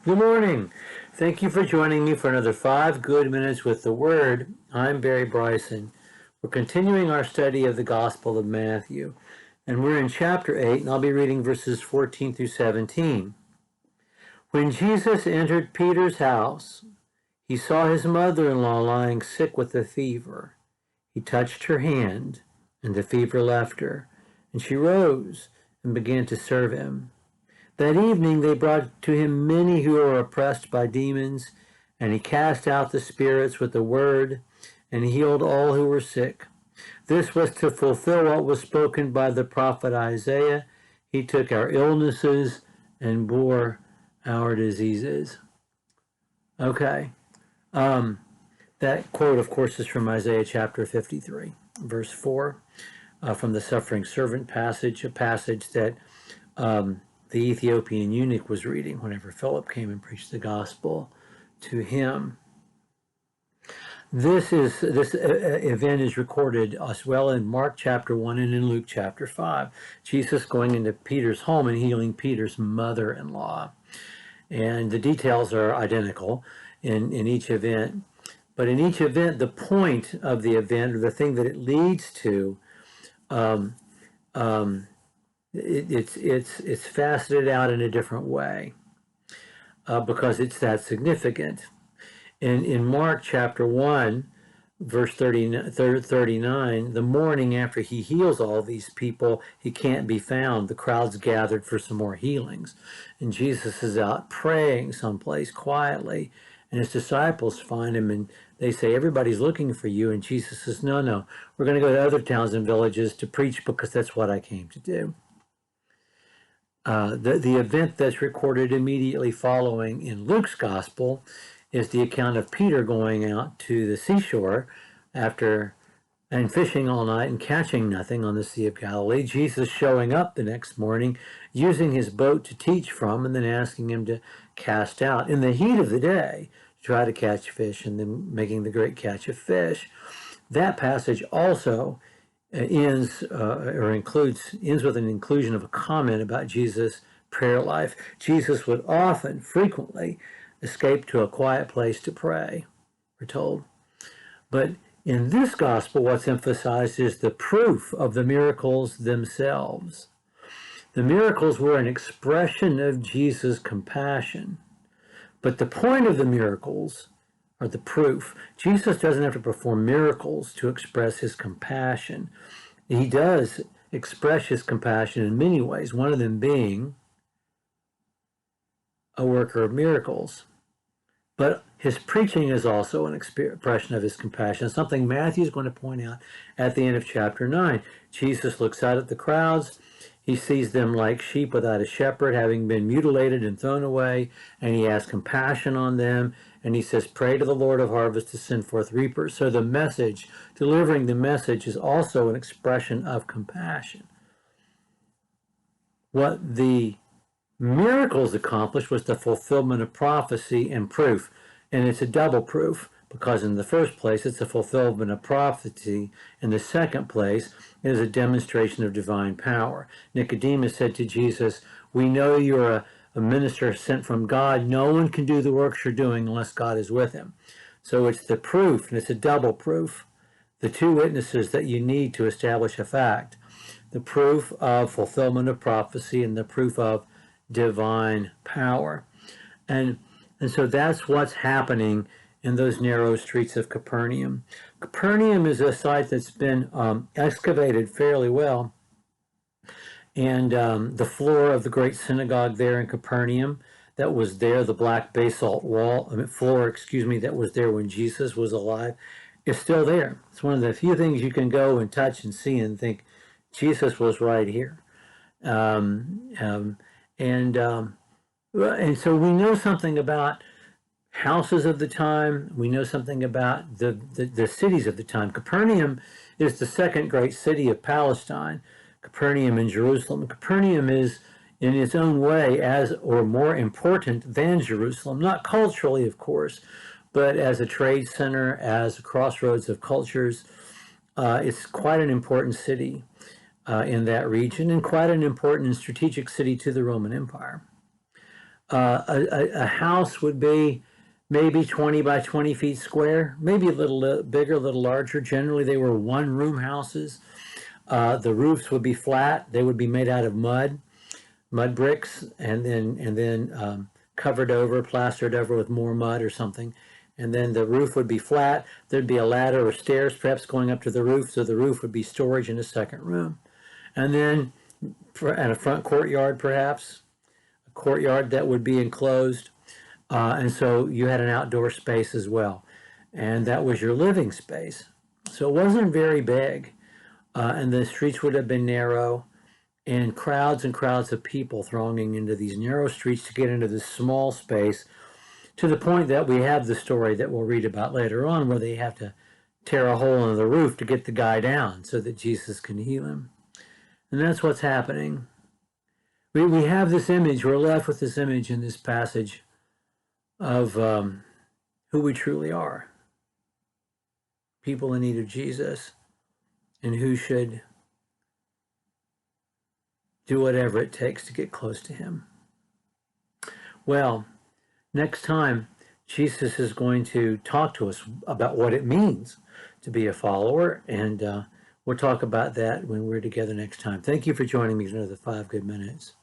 Good morning. Thank you for joining me for another 5 good minutes with the Word. I'm Barry Bryson. We're continuing our study of the Gospel of Matthew, and we're in chapter 8, and I'll be reading verses 14 through 17. When Jesus entered Peter's house, he saw his mother-in-law lying sick with a fever. He touched her hand, and the fever left her, and she rose and began to serve him. That evening they brought to him many who were oppressed by demons, and he cast out the spirits with the word, and healed all who were sick. This was to fulfill what was spoken by the prophet Isaiah. He took our illnesses and bore our diseases. Okay. That quote, of course, is from Isaiah chapter 53, verse 4, from the suffering servant passage, a passage that the Ethiopian eunuch was reading whenever Philip came and preached the gospel to him. This event is recorded as well in Mark chapter 1 and in Luke chapter 5. Jesus going into Peter's home and healing Peter's mother-in-law. And the details are identical in each event. But in each event, the point of the event, or the thing that it leads to, it's faceted out in a different way because it's that significant. In Mark chapter 1, verse 39, the morning after he heals all these people, he can't be found. The crowd's gathered for some more healings. And Jesus is out praying someplace quietly, and his disciples find him, and they say, everybody's looking for you. And Jesus says, no, we're going to go to other towns and villages to preach because that's what I came to do. The event that's recorded immediately following in Luke's gospel is the account of Peter going out to the seashore after and fishing all night and catching nothing on the Sea of Galilee. Jesus showing up the next morning, using his boat to teach from, and then asking him to cast out in the heat of the day to try to catch fish, and then making the great catch of fish. That passage also ends with an inclusion of a comment about Jesus' prayer life. Jesus would often, frequently, escape to a quiet place to pray, we're told. But in this gospel, what's emphasized is the proof of the miracles themselves. The miracles were an expression of Jesus' compassion. But the point of the miracles are the proof. Jesus doesn't have to perform miracles to express his compassion. He does express his compassion in many ways, one of them being a worker of miracles. But his preaching is also an expression of his compassion, something Matthew is going to point out at the end of chapter 9. Jesus looks out at the crowds. He sees them like sheep without a shepherd, having been mutilated and thrown away, and he has compassion on them, and he says, pray to the Lord of harvest to send forth reapers. So the message, delivering the message, is also an expression of compassion. What the miracles accomplished was the fulfillment of prophecy and proof, and it's a double proof, because in the first place, it's a fulfillment of prophecy. In the second place, it is a demonstration of divine power. Nicodemus said to Jesus, we know you're a minister sent from God. No one can do the works you're doing unless God is with him. So it's the proof, and it's a double proof, the two witnesses that you need to establish a fact. The proof of fulfillment of prophecy and the proof of divine power. And so that's what's happening in those narrow streets of Capernaum. Capernaum is a site that's been excavated fairly well. And the floor of the great synagogue there in Capernaum that was there, the black basalt floor, that was there when Jesus was alive, is still there. It's one of the few things you can go and touch and see and think, Jesus was right here. And so we know something about houses of the time. We know something about the cities of the time. Capernaum is the second great city of Palestine. Capernaum and Jerusalem. Capernaum is in its own way as or more important than Jerusalem, not culturally, of course, but as a trade center, as a crossroads of cultures. It's quite an important city in that region, and quite an important and strategic city to the Roman Empire. A house would be maybe 20 by 20 feet square, maybe a little bigger, a little larger. Generally, they were one-room houses. The roofs would be flat. They would be made out of mud bricks, and then covered over, plastered over with more mud or something. And then the roof would be flat. There'd be a ladder or stairs perhaps going up to the roof, so the roof would be storage in a second room. And then, and a front courtyard perhaps, a courtyard that would be enclosed. And so you had an outdoor space as well. And that was your living space. So it wasn't very big. And the streets would have been narrow, and crowds of people thronging into these narrow streets to get into this small space, to the point that we have the story that we'll read about later on where they have to tear a hole in the roof to get the guy down so that Jesus can heal him. And that's what's happening. We have this image, we're left with this image in this passage of who we truly are. People in need of Jesus, and who should do whatever it takes to get close to him. Well, next time, Jesus is going to talk to us about what it means to be a follower, and we'll talk about that when we're together next time. Thank you for joining me for another 5 good minutes.